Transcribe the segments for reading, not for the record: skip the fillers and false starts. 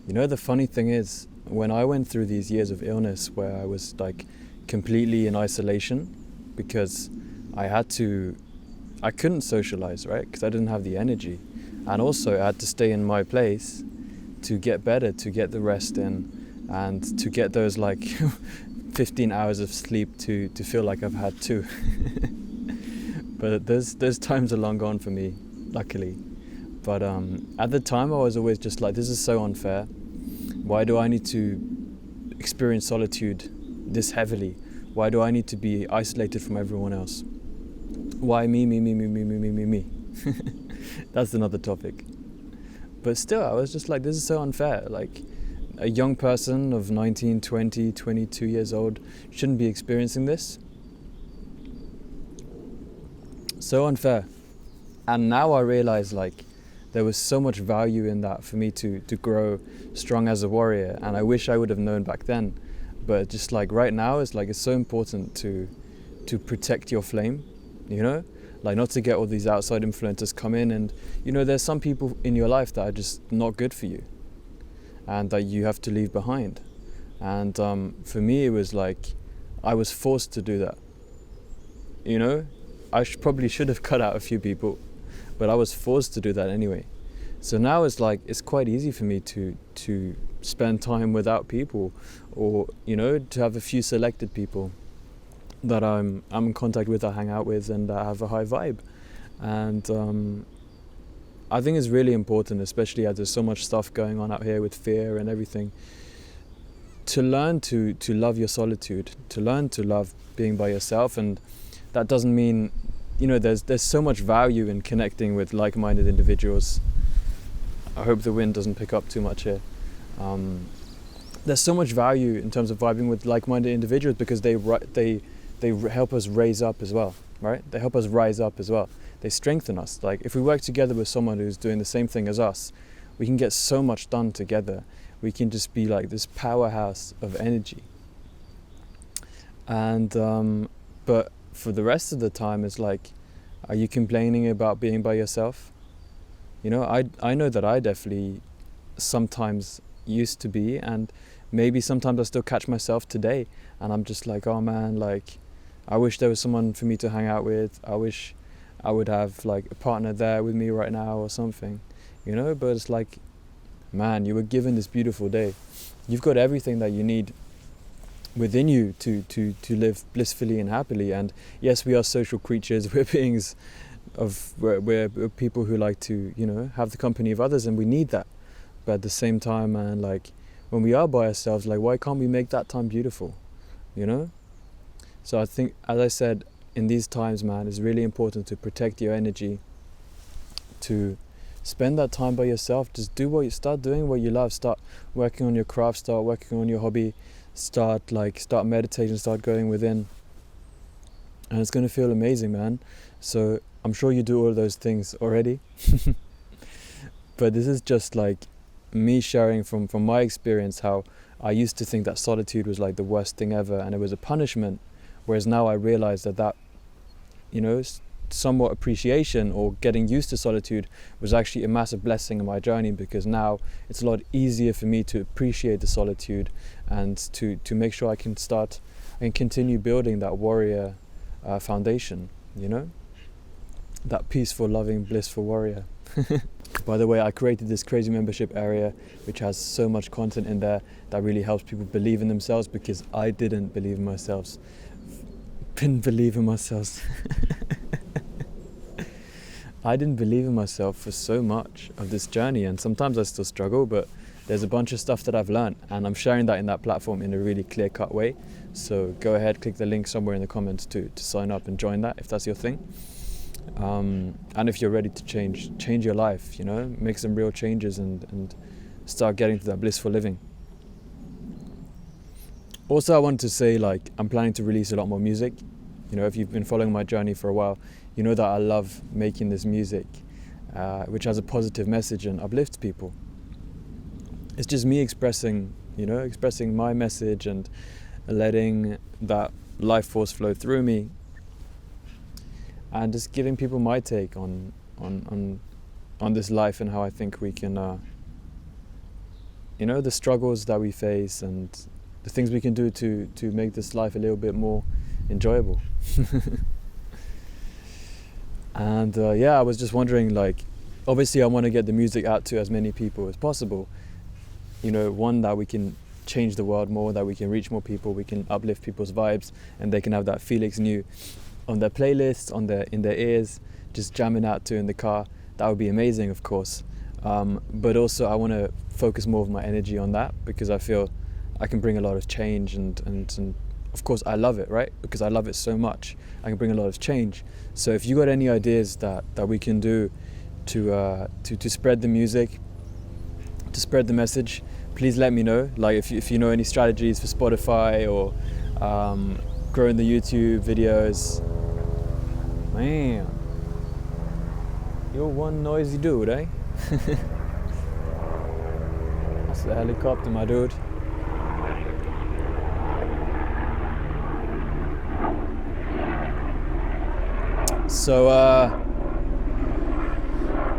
The funny thing is, when I went through these years of illness where I was like completely in isolation because I couldn't socialize, right? Because I didn't have the energy. And also I had to stay in my place to get better, to get the rest in, and to get those like 15 hours of sleep to feel like I've had two. But those times are long gone for me, luckily. But at the time I was always just like, this is so unfair. Why do I need to experience solitude this heavily? Why do I need to be isolated from everyone else? Why me? That's another topic. But still, I was just like, this is so unfair. Like, a young person of 19, 20, 22 years old shouldn't be experiencing this. So unfair. And now I realize, like, there was so much value in that for me to grow strong as a warrior. And I wish I would have known back then. But just like right now, it's so important to protect your flame, like not to get all these outside influencers come in. And there's some people in your life that are just not good for you and that you have to leave behind. And for me, it was like I was forced to do that. I probably should have cut out a few people, but I was forced to do that anyway. So now it's like it's quite easy for me to spend time without people, or to have a few selected people that I'm in contact with, I hang out with, and I have a high vibe. And I think it's really important, especially as there's so much stuff going on out here with fear and everything, to learn to love your solitude, to learn to love being by yourself. And that doesn't mean, there's so much value in connecting with like-minded individuals. I hope the wind doesn't pick up too much here. There's so much value in terms of vibing with like-minded individuals because they help us raise up as well, right? They help us rise up as well. They strengthen us. Like, if we work together with someone who's doing the same thing as us, we can get so much done together. We can just be like this powerhouse of energy. And but for the rest of the time, it's like, are you complaining about being by yourself? I know that I definitely sometimes used to be, and maybe sometimes I still catch myself today, and I'm just like, oh man, like, I wish there was someone for me to hang out with. I wish I would have like a partner there with me right now or something, but it's like, man, you were given this beautiful day. You've got everything that you need within you to live blissfully and happily. And yes, we are social creatures. We're beings we're people who like to, have the company of others, and we need that. But at the same time, man, like, when we are by ourselves, like, why can't we make that time beautiful, So I think, as I said, in these times, man, it's really important to protect your energy, to spend that time by yourself. Just start doing what you love. Start working on your craft, start working on your hobby, start meditating, start going within. And it's going to feel amazing, man. So I'm sure you do all those things already. But this is just like me sharing from my experience, how I used to think that solitude was like the worst thing ever and it was a punishment. Whereas now I realize that somewhat appreciation or getting used to solitude was actually a massive blessing in my journey, because now it's a lot easier for me to appreciate the solitude and to make sure I can continue building that warrior foundation, that peaceful, loving, blissful warrior. By the way, I created this crazy membership area which has so much content in there that really helps people believe in themselves, because I didn't believe in myself. I didn't believe in myself for so much of this journey, and sometimes I still struggle, but there's a bunch of stuff that I've learned, and I'm sharing that in that platform in a really clear-cut way. So go ahead, click the link somewhere in the comments to sign up and join that if that's your thing. And if you're ready to change your life, make some real changes and start getting to that blissful living. Also, I wanted to say, like, I'm planning to release a lot more music. If you've been following my journey for a while, you know that I love making this music, which has a positive message and uplifts people. It's just me expressing my message and letting that life force flow through me, and just giving people my take on this life and how I think we can you know, the struggles that we face and the things we can do to make this life a little bit more enjoyable. And I was just wondering, like, obviously I want to get the music out to as many people as possible. You know, one, that we can change the world more, that we can reach more people, we can uplift people's vibes, and they can have that Felix New on their playlist, in their ears, just jamming out to in the car. That would be amazing, of course. But also I want to focus more of my energy on that, because I feel I can bring a lot of change, and of course I love it, right? Because I love it so much. I can bring a lot of change. So if you got any ideas that we can do to spread the music, to spread the message, please let me know. Like if you know any strategies for Spotify or growing the YouTube videos. Man, you're one noisy dude, eh? That's the helicopter, my dude. So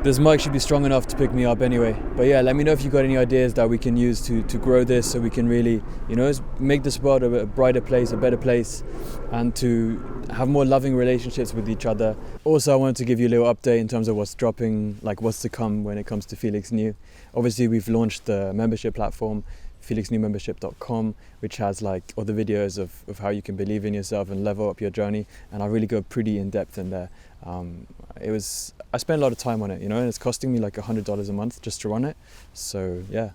this mic should be strong enough to pick me up anyway. But yeah, let me know if you got any ideas that we can use to grow this, so we can really, you know, make this world a brighter place, a better place, and to have more loving relationships with each other. Also, I wanted to give you a little update in terms of what's dropping, like what's to come when it comes to Felix New. Obviously, we've launched the membership platform, felixnewmembership.com, which has like all the videos of how you can believe in yourself and level up your journey, and I really go pretty in depth in there. I spent a lot of time on it, you know, and it's costing me like $100 a month just to run it. So yeah,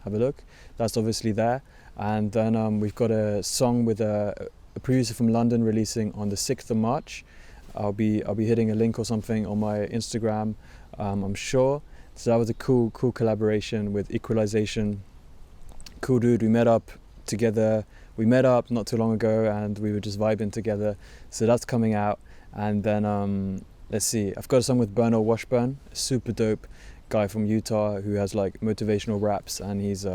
have a look. That's obviously there. And then we've got a song with a producer from London releasing on the 6th of March. I'll be hitting a link or something on my Instagram, I'm sure. So that was a cool collaboration with Equalization. Cool dude, we met up together. We met up not too long ago and we were just vibing together. So that's coming out. And then let's see, I've got a song with Bernard Washburn, a super dope guy from Utah who has like motivational raps, and he's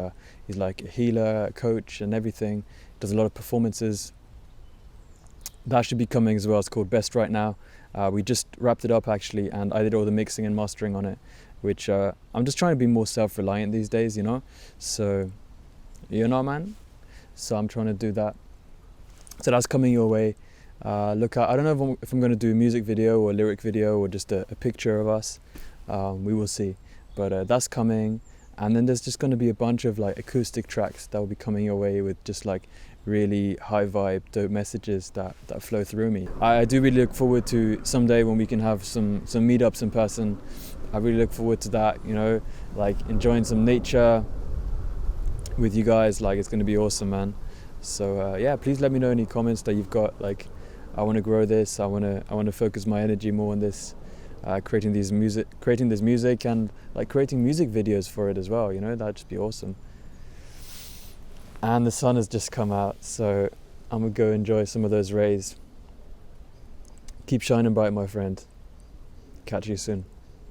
like a healer, a coach and everything. Does a lot of performances. That should be coming as well. It's called Best Right Now. We just wrapped it up actually, and I did all the mixing and mastering on it, which I'm just trying to be more self-reliant these days, you know. So, you know, man. So I'm trying to do that. So that's coming your way. Look out. I don't know if I'm going to do a music video or a lyric video or just a picture of us. We will see. But that's coming. And then there's just going to be a bunch of like acoustic tracks that will be coming your way with just like really high vibe, dope messages that flow through me. I do really look forward to someday when we can have some meetups in person. I really look forward to that, you know, like enjoying some nature with you guys. Like, it's going to be awesome, man. So yeah, please let me know any comments that you've got. Like, I want to grow this. I want to focus my energy more on this, creating this music, and like creating music videos for it as well. You know, that'd just be awesome. And the sun has just come out, so I'm gonna go enjoy some of those rays. Keep shining bright, my friend. Catch you soon.